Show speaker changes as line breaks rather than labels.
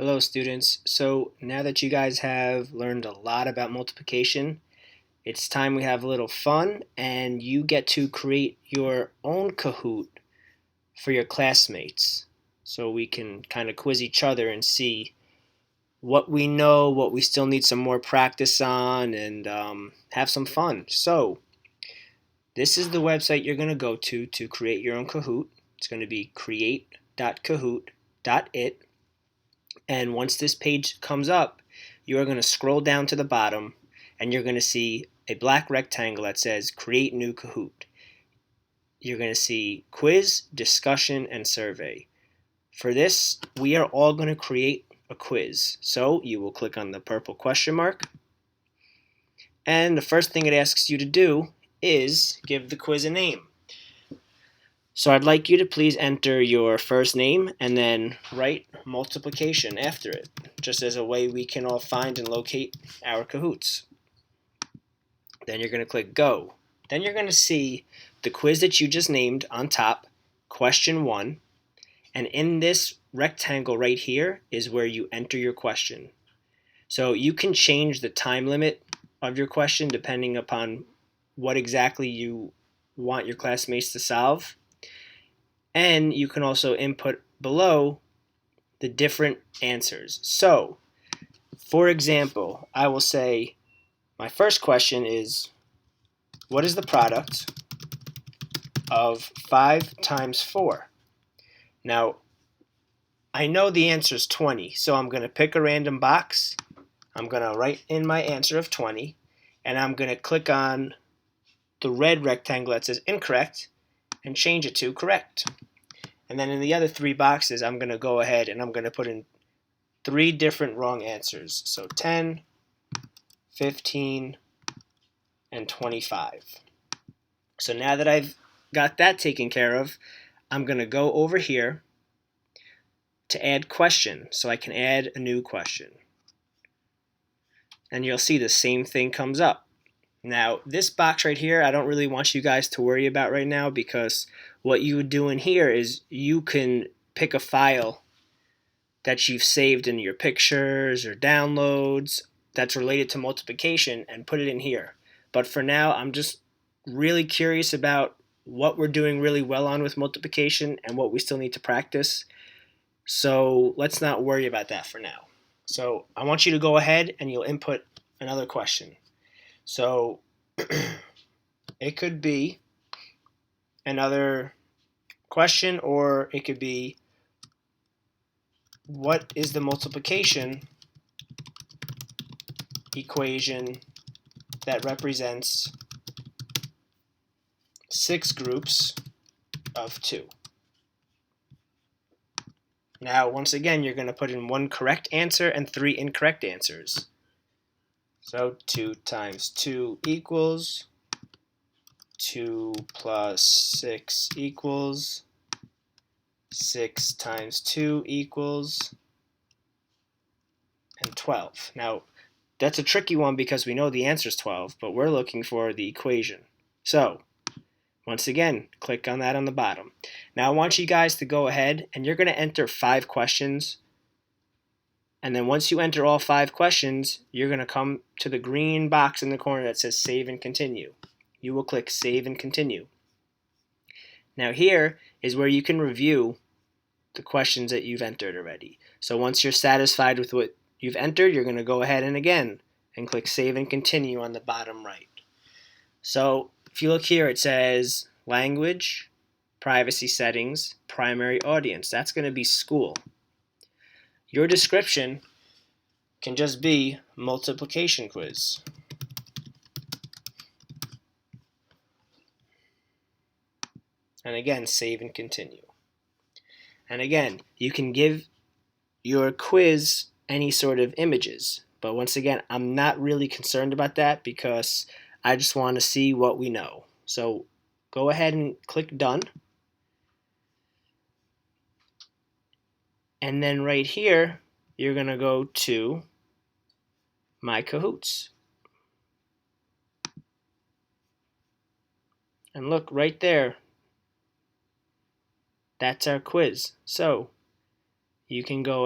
Hello students. So now that you guys have learned a lot about multiplication, it's time we have a little fun and you get to create your own Kahoot for your classmates. So we can kind of quiz each other and see what we know, what we still need some more practice on, and have some fun. So this is the website you're going to go to create your own Kahoot. It's going to be create.kahoot.it. And once this page comes up, you are going to scroll down to the bottom and you're going to see a black rectangle that says Create New Kahoot. You're going to see Quiz, Discussion, and Survey. For this, we are all going to create a quiz. So you will click on the purple question mark. And the first thing it asks you to do is give the quiz a name. So I'd like you to please enter your first name and then write multiplication after it, just as a way we can all find and locate our Kahoots. Then you're going to click Go. Then you're going to see the quiz that you just named on top, question 1, and in this rectangle right here is where you enter your question. So you can change the time limit of your question depending upon what exactly you want your classmates to solve. And you can also input below the different answers. So, for example, I will say my first question is, what is the product of 5 times 4? Now, I know the answer is 20, so I'm going to pick a random box. I'm going to write in my answer of 20, and I'm going to click on the red rectangle that says incorrect and change it to correct. And then in the other 3 boxes, I'm going to go ahead and I'm going to put in 3 different wrong answers. So 10, 15, and 25. So now that I've got that taken care of, I'm going to go over here to add question. So I can add a new question. And you'll see the same thing comes up. Now, this box right here, I don't really want you guys to worry about right now, because what you would do in here is you can pick a file that you've saved in your pictures or downloads that's related to multiplication and put it in here. But for now, I'm just really curious about what we're doing really well on with multiplication and what we still need to practice. So let's not worry about that for now. So I want you to go ahead and you'll input another question. So it could be another question, or it could be, what is the multiplication equation that represents 6 groups of 2? Now, once again, you're going to put in 1 correct answer and 3 incorrect answers. So 2 times 2 equals 2 plus 6 equals 6 times 2 equals and 12. Now, that's a tricky one because we know the answer is 12, but we're looking for the equation. So, once again, click on that on the bottom. Now, I want you guys to go ahead and you're going to enter 5 questions. And then once you enter all 5 questions, you're going to come to the green box in the corner that says Save and Continue. You will click Save and Continue. Now here is where you can review the questions that you've entered already. So once you're satisfied with what you've entered, you're going to go ahead and again and click Save and Continue on the bottom right. So if you look here, it says Language, Privacy Settings, Primary Audience. That's going to be school. Your description can just be multiplication quiz. And again, Save and Continue. And again, you can give your quiz any sort of images. But once again, I'm not really concerned about that because I just want to see what we know. So go ahead and click Done. And then right here, you're going to go to My Kahoots. And look right there. That's our quiz. So you can go